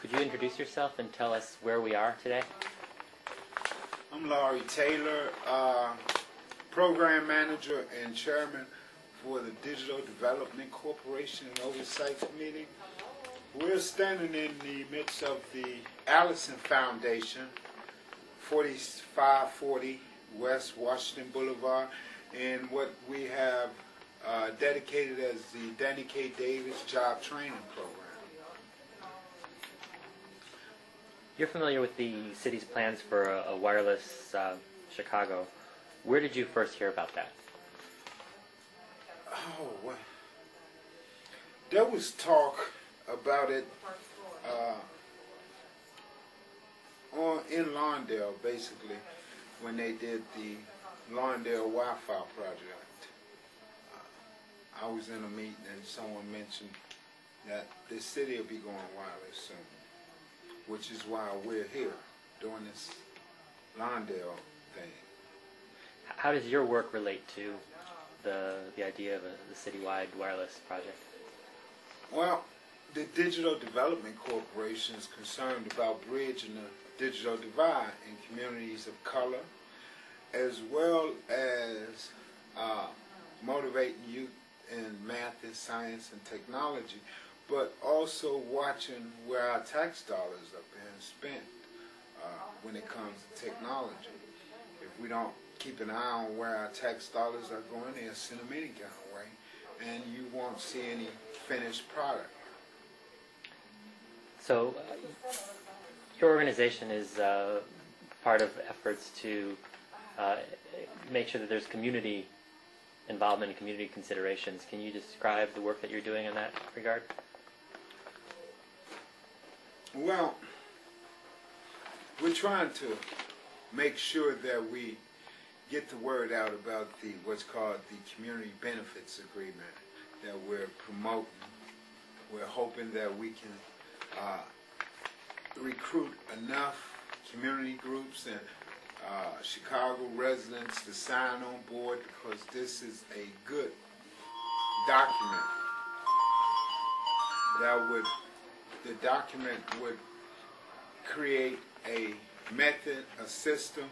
Could you introduce yourself and tell us where we are today? I'm Lowry Taylor, Program Manager and Chairman for the Digital Development Corporation and Oversight Committee. We're standing in the midst of the Allison Foundation, 4540 West Washington Boulevard, and what we have dedicated as the Danny K. Davis Job Training Program. You're familiar with the city's plans for a wireless Chicago. Where did you first hear about that? Oh, well, there was talk about it in Lawndale, basically, when they did the Lawndale Wi-Fi project. I was in a meeting and someone mentioned that the city will be going wireless soon, which is why we're here doing this Lawndale thing. How does your work relate to the idea of the citywide wireless project? Well, the Digital Development Corporation is concerned about bridging the digital divide in communities of color, as well as motivating youth in math and science and technology, but also watching where our tax dollars are being spent when it comes to technology. If we don't keep an eye on where our tax dollars are going, they'll send them any kind of way, and you won't see any finished product. So, your organization is part of efforts to make sure that there's community involvement and community considerations. Can you describe the work that you're doing in that regard? Well, we're trying to make sure that we get the word out about what's called the Community Benefits Agreement that we're promoting. We're hoping that we can recruit enough community groups and Chicago residents to sign on board, because this is a good document the document would create a method, a system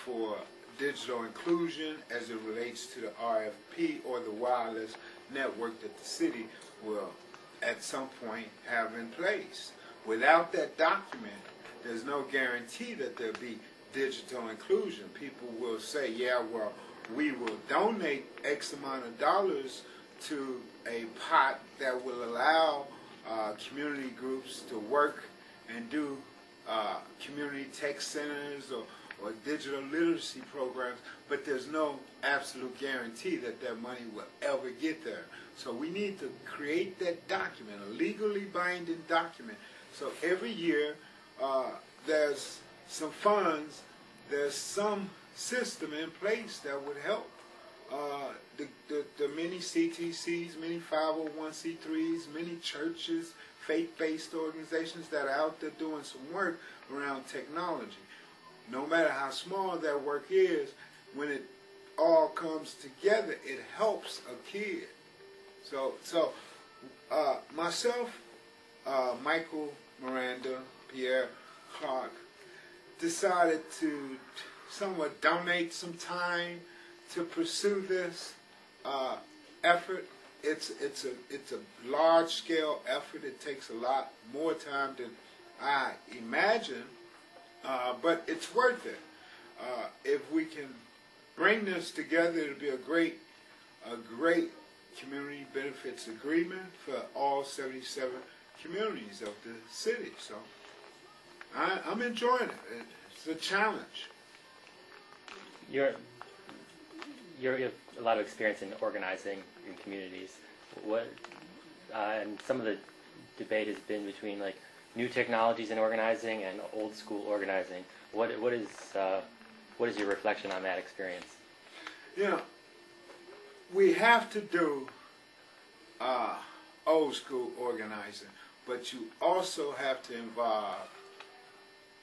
for digital inclusion as it relates to the RFP or the wireless network that the city will at some point have in place. Without that document, there's no guarantee that there'll be digital inclusion. People will say, yeah, well, we will donate X amount of dollars to a pot that will allow community groups to work and do community tech centers or digital literacy programs, but there's no absolute guarantee that that money will ever get there. So we need to create that document, a legally binding document. So every year there's some funds, there's some system in place that would help the many CTCs, many 501c3s, many churches, faith-based organizations that are out there doing some work around technology. No matter how small that work is, when it all comes together, it helps a kid. So myself, Michael Miranda, Pierre Clark, decided to somewhat donate some time to pursue this effort. It's a large-scale effort. It takes a lot more time than I imagine, but it's worth it. If we can bring this together, it'll be a great community benefits agreement for all 77 communities of the city. So I'm enjoying it. It's a challenge. You have a lot of experience in organizing in communities. And some of the debate has been between like new technologies in organizing and old school organizing. What is your reflection on that experience? You know, we have to do old school organizing, but you also have to involve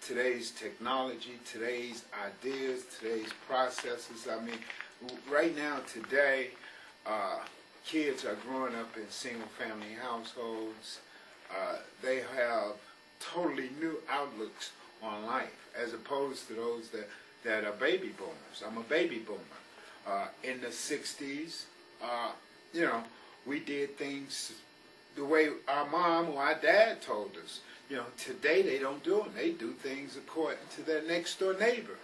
today's technology, today's ideas, today's processes. I mean, right now, today, kids are growing up in single-family households. They have totally new outlooks on life, as opposed to those that are baby boomers. I'm a baby boomer. In the 60s, you know, we did things the way our mom or our dad told us. You know, today they don't do them. They do things according to their next door neighbor,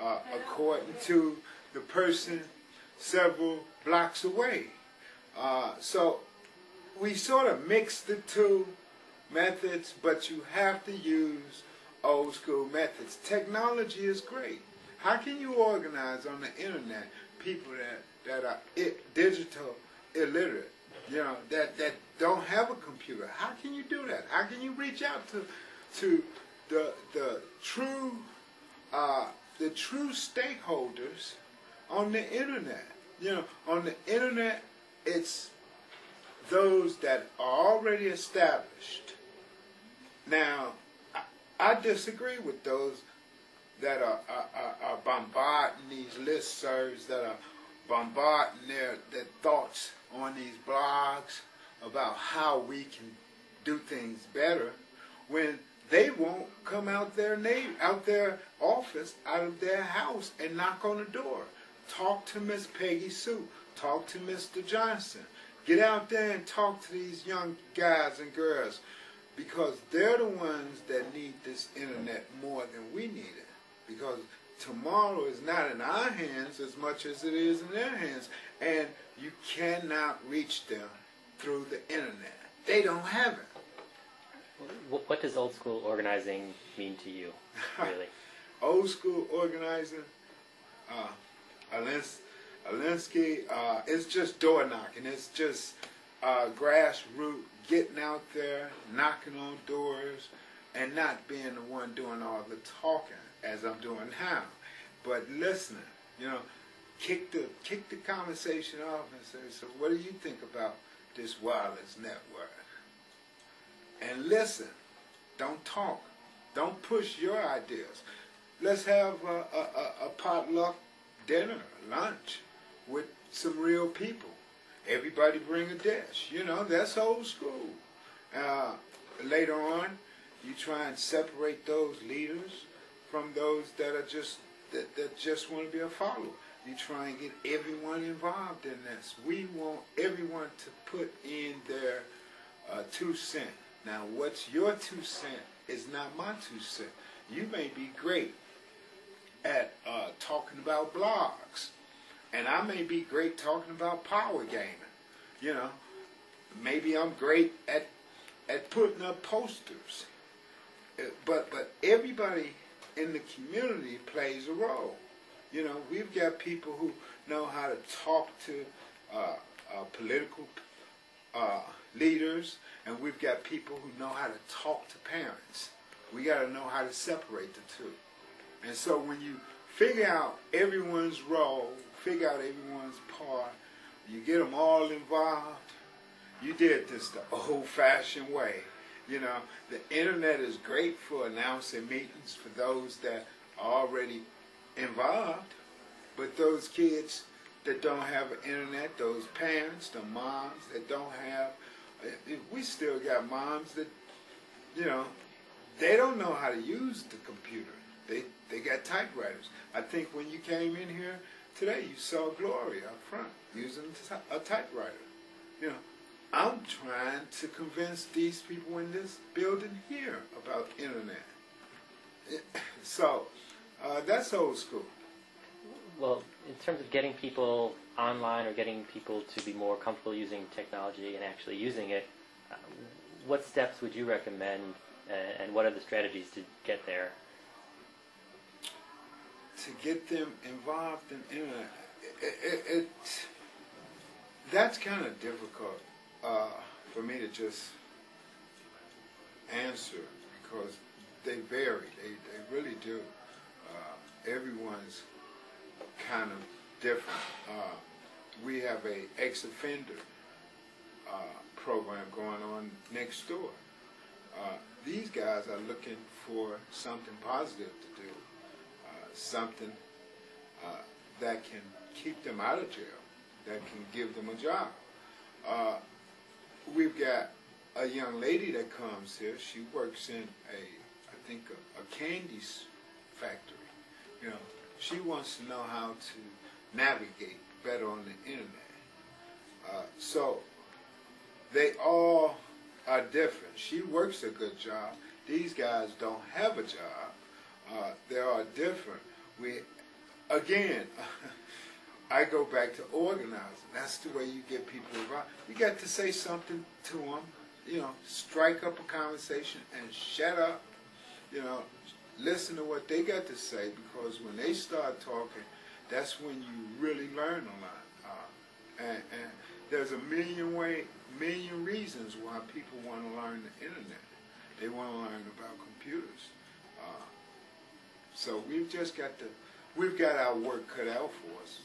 according to the person several blocks away. So we sort of mix the two methods, but you have to use old school methods. Technology is great. How can you organize on the internet people that are digital illiterate, you know, that don't have a computer? How can you do that? How can you reach out to the true stakeholders on the internet? You know, on the internet, it's those that are already established. Now, I disagree with those that are bombarding these listservs, that are bombarding their thoughts on these blogs about how we can do things better, when they won't come out their office, out of their house, and knock on the door. Talk to Miss Peggy Sue. Talk to Mr. Johnson. Get out there and talk to these young guys and girls, because they're the ones that need this internet more than we need it. Because tomorrow is not in our hands as much as it is in their hands, and you cannot reach them through the internet. They don't have it. What does old school organizing mean to you, really? Old school organizing, Alinsky, it's just door knocking. It's just grassroots, getting out there, knocking on doors, and not being the one doing all the talking as I'm doing now, but listening. You know, kick the conversation off and say, so what do you think about this wireless network? And listen. Don't talk. Don't push your ideas. Let's have a potluck dinner, lunch, with some real people. Everybody bring a dish. You know, that's old school. Later on, you try and separate those leaders from those that are that just want to be a follower. You try and get everyone involved in this. We want everyone to put in their 2 cents. Now, what's your 2 cents is not my 2 cents. You may be great at talking about blogs, and I may be great talking about power gaming. You know, maybe I'm great at putting up posters. But everybody in the community plays a role. You know, we've got people who know how to talk to political leaders, and we've got people who know how to talk to parents. We got to know how to separate the two. And so when you figure out everyone's role, figure out everyone's part, you get them all involved, you did this the old-fashioned way. You know, the internet is great for announcing meetings for those that are already involved, but those kids that don't have an internet, those parents, the moms that don't have, we still got moms that, you know, they don't know how to use the computer. They got typewriters. I think when you came in here today, you saw Glory up front using a typewriter. You know, I'm trying to convince these people in this building here about internet. So that's old school. Well, in terms of getting people online or getting people to be more comfortable using technology and actually using it, what steps would you recommend, and what are the strategies to get there? To get them involved in internet, that's kind of difficult for me to just answer, because they vary. They really do. Everyone's kind of different. We have a ex-offender program going on next door. These guys are looking for something positive to do, something that can keep them out of jail, that can give them a job. We've got a young lady that comes here. She works in I think a candy factory. You know, she wants to know how to navigate better on the internet. So they all are different. She works a good job. These guys don't have a job. They are different. Again, I go back to organizing. That's the way you get people involved. You got to say something to them. You know, strike up a conversation and shut up. You know, listen to what they got to say, because when they start talking, that's when you really learn a lot. And there's a million reasons why people want to learn the internet. They want to learn about computers. So we've got our work cut out for us.